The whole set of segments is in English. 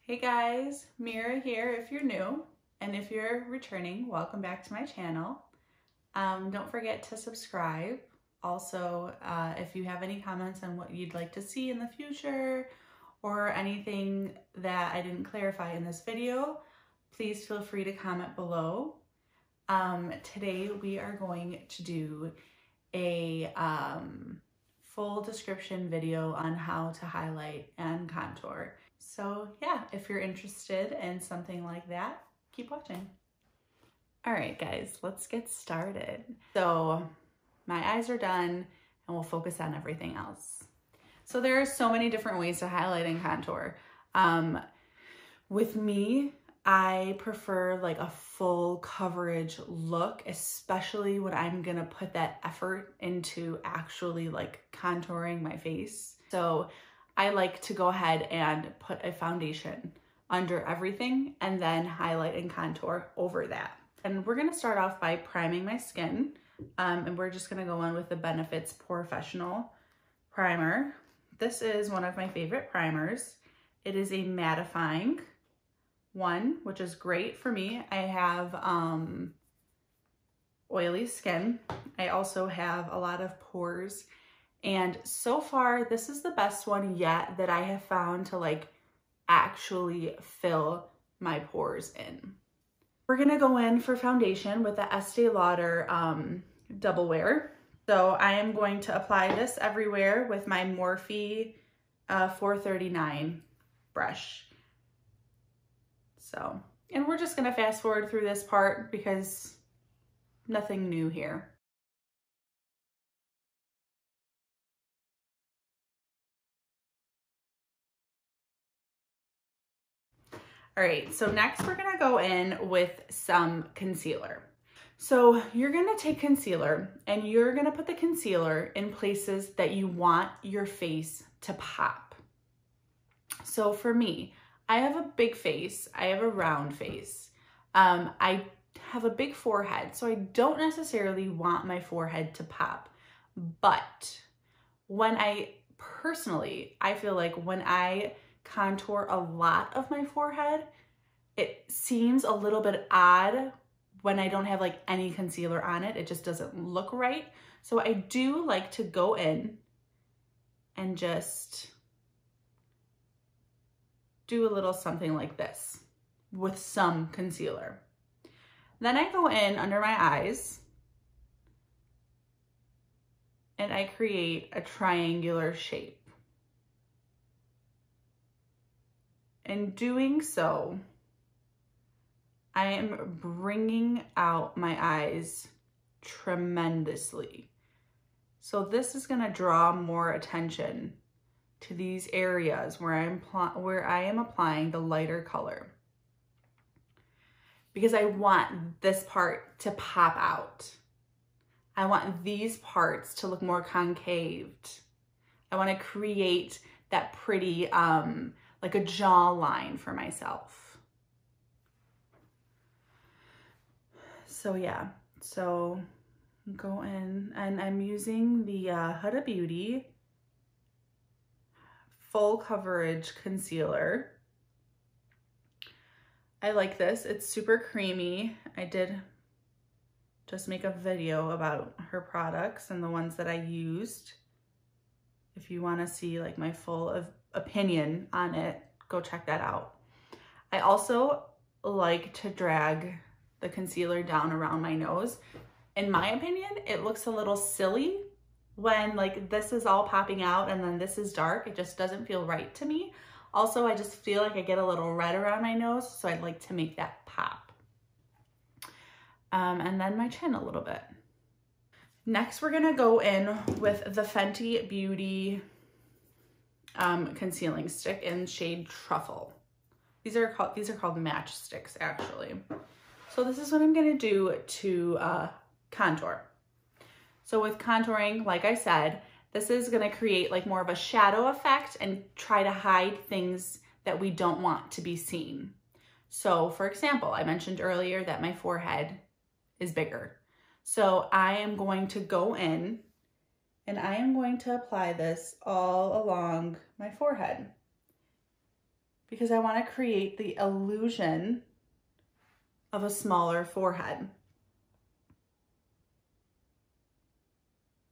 Hey guys, Mira here if you're new, and if you're returning, welcome back to my channel. Don't forget to subscribe. Also, if you have any comments on what you'd like to see in the future or anything that I didn't clarify in this video, please feel free to comment below. Today we are going to do a full description video on how to highlight and contour. So yeah, if you're interested in something like that, keep watching. All right, guys, let's get started. So my eyes are done and we'll focus on everything else. So there are so many different ways to highlight and contour. With me, I prefer like a full coverage look, especially when I'm gonna put that effort into actually like contouring my face. So I like to go ahead and put a foundation under everything and then highlight and contour over that. And we're gonna start off by priming my skin. And we're just gonna go on with the Benefits Porefessional primer. This is one of my favorite primers. It is a mattifying one, which is great for me. I have oily skin. I also have a lot of pores. And so far, this is the best one yet that I have found to like actually fill my pores in. We're gonna go in for foundation with the Estee Lauder Double Wear. So I am going to apply this everywhere with my Morphe 439 brush. So, and we're just gonna fast forward through this part because nothing new here. All right, so next we're gonna go in with some concealer. So you're gonna take concealer and you're gonna put the concealer in places that you want your face to pop. So for me, I have a big face, I have a round face. I have a big forehead, so I don't necessarily want my forehead to pop. But when I feel like when I contour a lot of my forehead, it seems a little bit odd when I don't have like any concealer on it. It just doesn't look right. So I do like to go in and just do a little something like this with some concealer. Then I go in under my eyes and I create a triangular shape. In doing so, I am bringing out my eyes tremendously. So this is gonna draw more attention to these areas where I am applying the lighter color, because I want this part to pop out. I want these parts to look more concaved. I want to create that pretty, like a jawline for myself. So yeah, so go in and I'm using the Huda Beauty Full Coverage Concealer. I like this, it's super creamy. I did just make a video about her products and the ones that I used. If you wanna see like my full opinion on it, go check that out. I also like to drag the concealer down around my nose. In my opinion, it looks a little silly when like this is all popping out and then this is dark. It just doesn't feel right to me. Also, I just feel like I get a little red around my nose, so I'd like to make that pop. And then my chin a little bit. Next, we're gonna go in with the Fenty Beauty concealing stick in shade Truffle. These are called Matchsticks actually. So this is what I'm gonna do to contour. So with contouring, like I said, this is gonna create like more of a shadow effect and try to hide things that we don't want to be seen. So for example, I mentioned earlier that my forehead is bigger. So I am going to go in and I am going to apply this all along my forehead. because I want to create the illusion of a smaller forehead.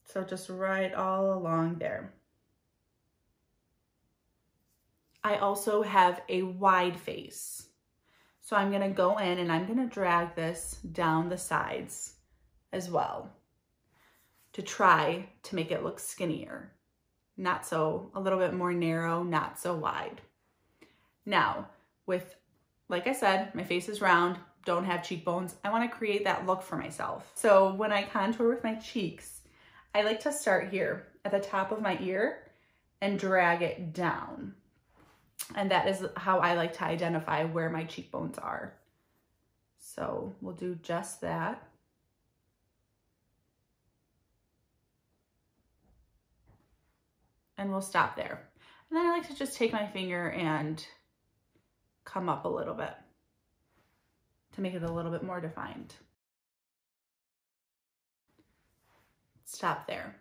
So just right all along there. I also have a wide face. So I'm gonna go in and I'm gonna drag this down the sides as well to try to make it look skinnier. Not so, a little bit more narrow, not so wide. Now, with, like I said, my face is round, don't have cheekbones. I wanna create that look for myself. So when I contour with my cheeks, I like to start here at the top of my ear and drag it down. And that is how I like to identify where my cheekbones are. So we'll do just that. And we'll stop there. And then I like to just take my finger and come up a little bit to make it a little bit more defined. Stop there.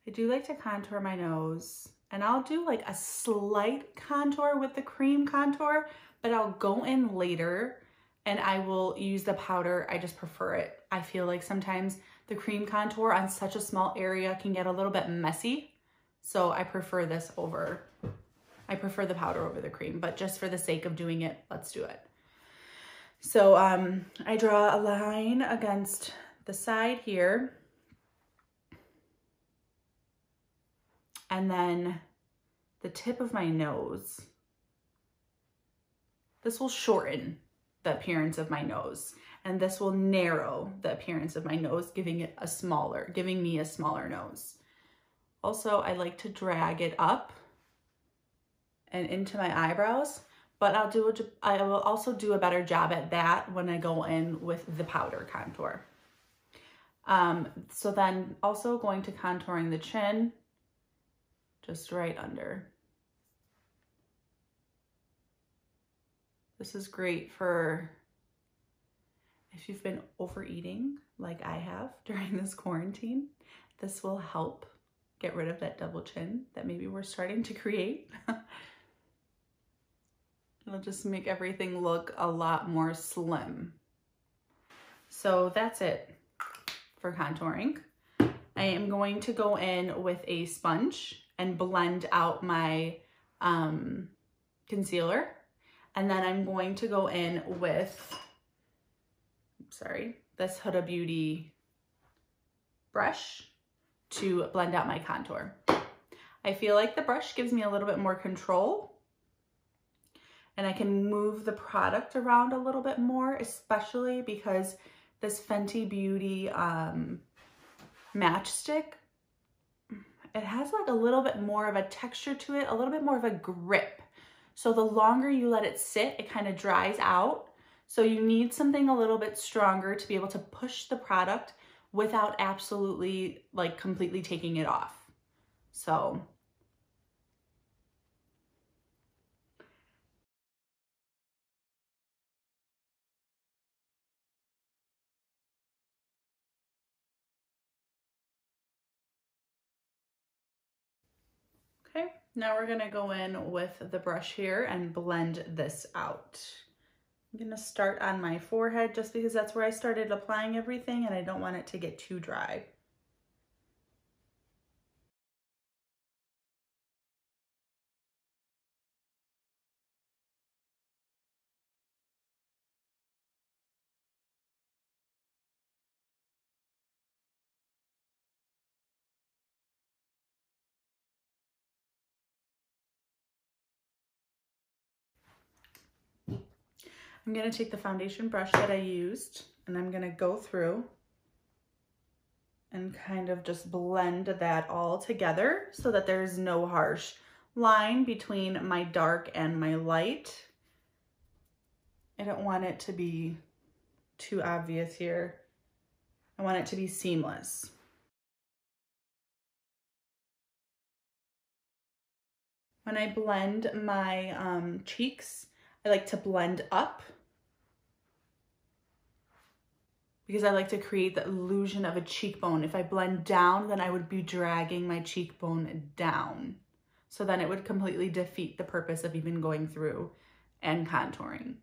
I do like to contour my nose, and I'll do like a slight contour with the cream contour, but I'll go in later and I will use the powder. I just prefer it. I feel like sometimes the cream contour on such a small area can get a little bit messy. So I prefer this over, I prefer the powder over the cream, but just for the sake of doing it, let's do it. So I draw a line against the side here. And then the tip of my nose, this will shorten the appearance of my nose, and this will narrow the appearance of my nose, giving me a smaller nose. Also, I like to drag it up and into my eyebrows, but I will also do a better job at that when I go in with the powder contour. So then also going to contouring the chin, just right under. This is great for if you've been overeating like I have during this quarantine. This will help get rid of that double chin that maybe we're starting to create. It'll just make everything look a lot more slim. So that's it for contouring. I am going to go in with a sponge and blend out my concealer. And then I'm going to go in with, this Huda Beauty brush to blend out my contour. I feel like the brush gives me a little bit more control, and I can move the product around a little bit more, especially because this Fenty Beauty Matchstick, it has like a little bit more of a texture to it, a little bit more of a grip. So the longer you let it sit, it kind of dries out. So you need something a little bit stronger to be able to push the product without absolutely like completely taking it off. So okay, now we're gonna go in with the brush here and blend this out. I'm gonna start on my forehead just because that's where I started applying everything and I don't want it to get too dry. I'm gonna take the foundation brush that I used and I'm gonna go through and kind of just blend that all together so that there's no harsh line between my dark and my light. I don't want it to be too obvious here. I want it to be seamless. When I blend my cheeks, I like to blend up because I like to create the illusion of a cheekbone. If I blend down, then I would be dragging my cheekbone down. So then it would completely defeat the purpose of even going through and contouring.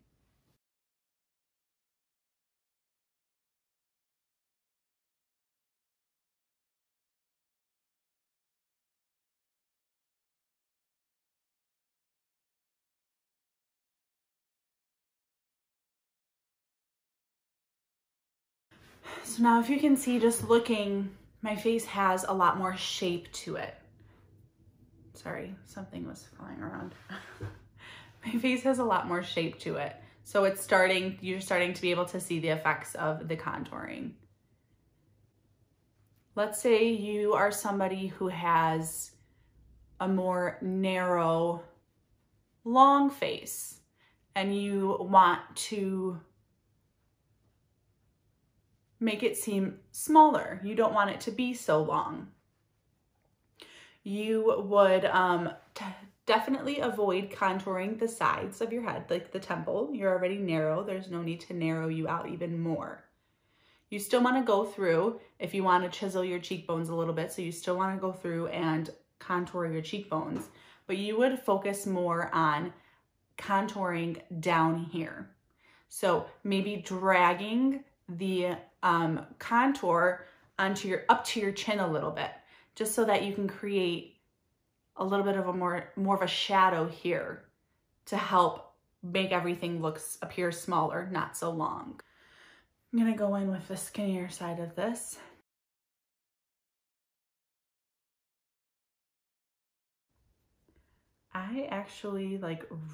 So now if you can see just looking, my face has a lot more shape to it. Sorry, something was flying around. My face has a lot more shape to it. So it's you're starting to be able to see the effects of the contouring. Let's say you are somebody who has a more narrow, long face and you want to make it seem smaller. You don't want it to be so long. You would definitely avoid contouring the sides of your head, like the temple. You're already narrow. There's no need to narrow you out even more. You still want to go through, if you want to chisel your cheekbones a little bit, so you still want to go through and contour your cheekbones, but you would focus more on contouring down here. So maybe dragging the contour onto up to your chin a little bit, just so that you can create a little bit of a more of a shadow here to help make everything appear smaller, not so long. I'm gonna go in with the skinnier side of this. I actually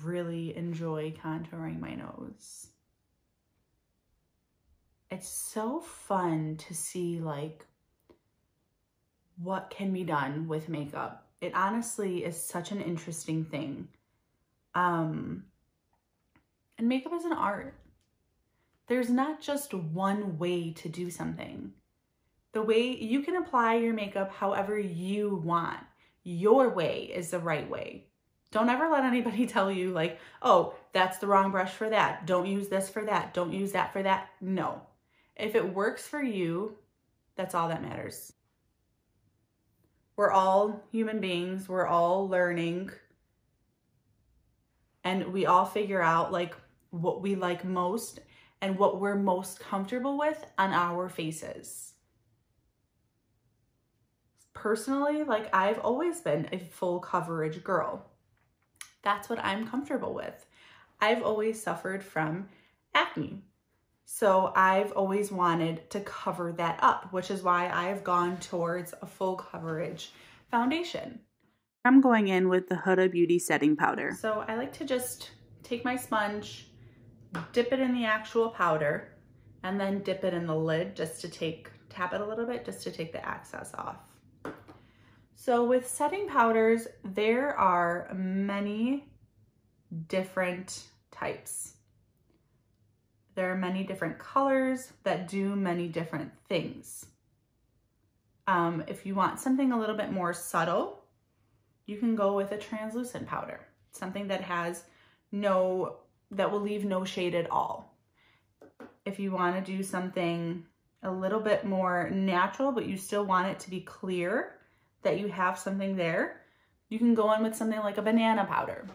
really enjoy contouring my nose. It's so fun to see what can be done with makeup. It honestly is such an interesting thing. And makeup is an art. There's not just one way to do something. The way you can apply your makeup however you want. Your way is the right way. Don't ever let anybody tell you oh, that's the wrong brush for that. Don't use this for that. Don't use that for that. No. If it works for you, that's all that matters. We're all human beings. We're all learning. And we all figure out what we like most and what we're most comfortable with on our faces. Personally, I've always been a full coverage girl. That's what I'm comfortable with. I've always suffered from acne. So I've always wanted to cover that up, which is why I've gone towards a full coverage foundation. I'm going in with the Huda Beauty setting powder. So I like to just take my sponge, dip it in the actual powder, and then dip it in the lid just to tap it a little bit just to take the excess off. So with setting powders, there are many different types. There are many different colors that do many different things. If you want something a little bit more subtle, you can go with a translucent powder, something that that will leave no shade at all. If you want to do something a little bit more natural, but you still want it to be clear that you have something there, you can go in with something like a banana powder.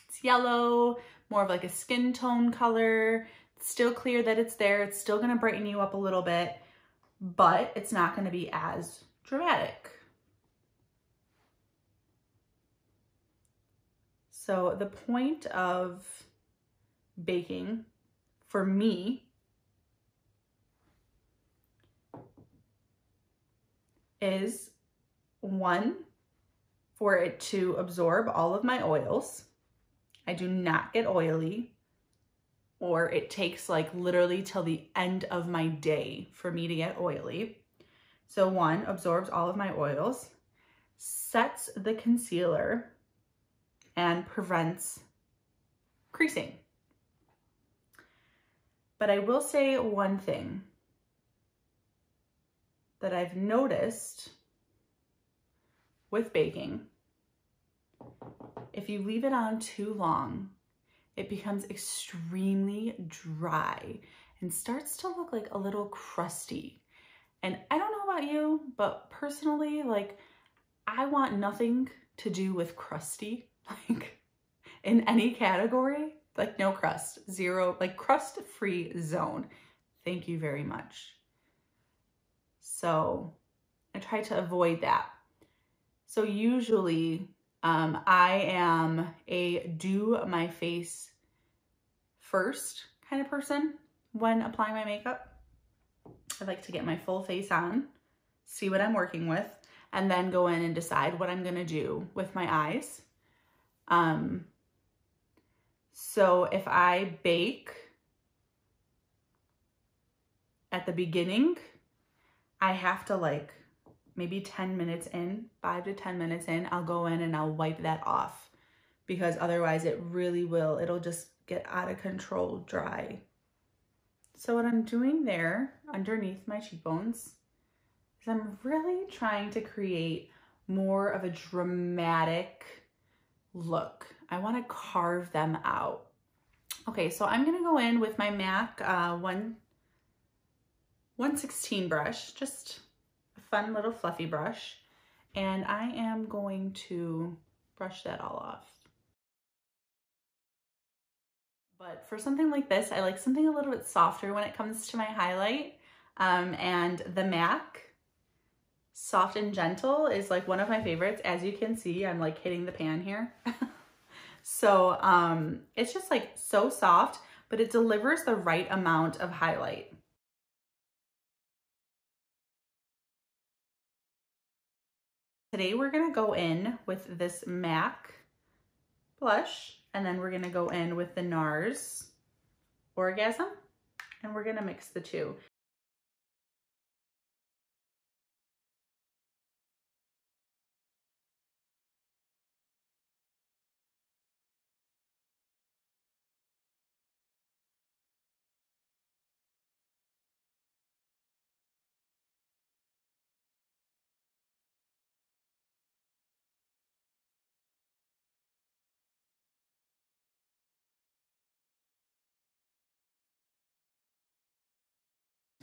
It's yellow, more of a skin tone color. It's still clear that it's there. It's still going to brighten you up a little bit, but it's not going to be as dramatic. So the point of baking for me is, one, for it to absorb all of my oils. I do not get oily, or it takes literally till the end of my day for me to get oily. So one, absorbs all of my oils, sets the concealer, and prevents creasing. But I will say one thing that I've noticed with baking. If you leave it on too long, it becomes extremely dry and starts to look a little crusty. And I don't know about you, but personally, I want nothing to do with crusty, like in any category, like no crust, zero, like crust-free zone. Thank you very much. So I try to avoid that. So usually I am a do my face first kind of person when applying my makeup. I like to get my full face on, see what I'm working with, and then go in and decide what I'm gonna do with my eyes. So if I bake at the beginning, I have to like maybe 10 minutes in, 5 to 10 minutes in, I'll go in and I'll wipe that off because otherwise it really will, it'll just get out of control dry. So what I'm doing there underneath my cheekbones is I'm really trying to create more of a dramatic look. I want to carve them out. Okay, so I'm going to go in with my MAC 116 brush, just a fun little fluffy brush, and I am going to brush that all off. But for something like this, I like something a little bit softer when it comes to my highlight, and the MAC Soft and Gentle is like one of my favorites. As you can see, I'm like hitting the pan here. So it's just like so soft, but it delivers the right amount of highlight. Today we're gonna go in with this MAC blush, and then we're gonna go in with the NARS Orgasm, and we're gonna mix the two.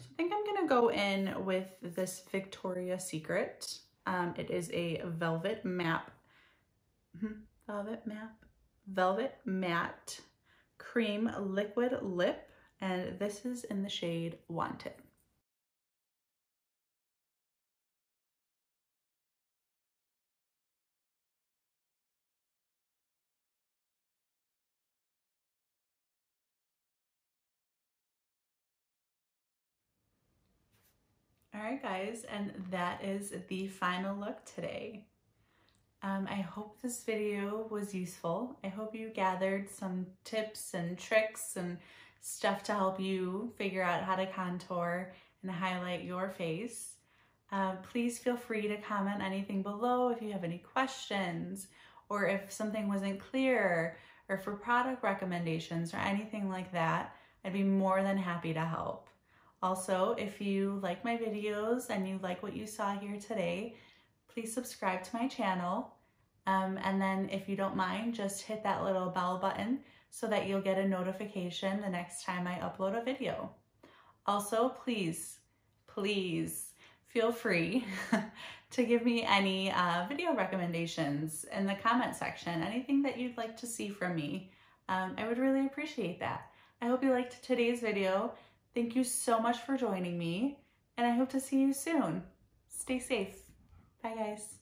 I think I'm gonna go in with this Victoria's Secret. It is a velvet matte cream liquid lip, and this is in the shade Wanted. All right, guys, and that is the final look today. I hope this video was useful. I hope you gathered some tips and tricks and stuff to help you figure out how to contour and highlight your face. Please feel free to comment anything below if you have any questions, or if something wasn't clear, or for product recommendations or anything like that. I'd be more than happy to help. Also, if you like my videos and you like what you saw here today, please subscribe to my channel. And then if you don't mind, just hit that little bell button so that you'll get a notification the next time I upload a video. Also, please feel free to give me any video recommendations in the comment section, anything that you'd like to see from me. I would really appreciate that. I hope you liked today's video. Thank you so much for joining me, and I hope to see you soon. Stay safe. Bye, guys.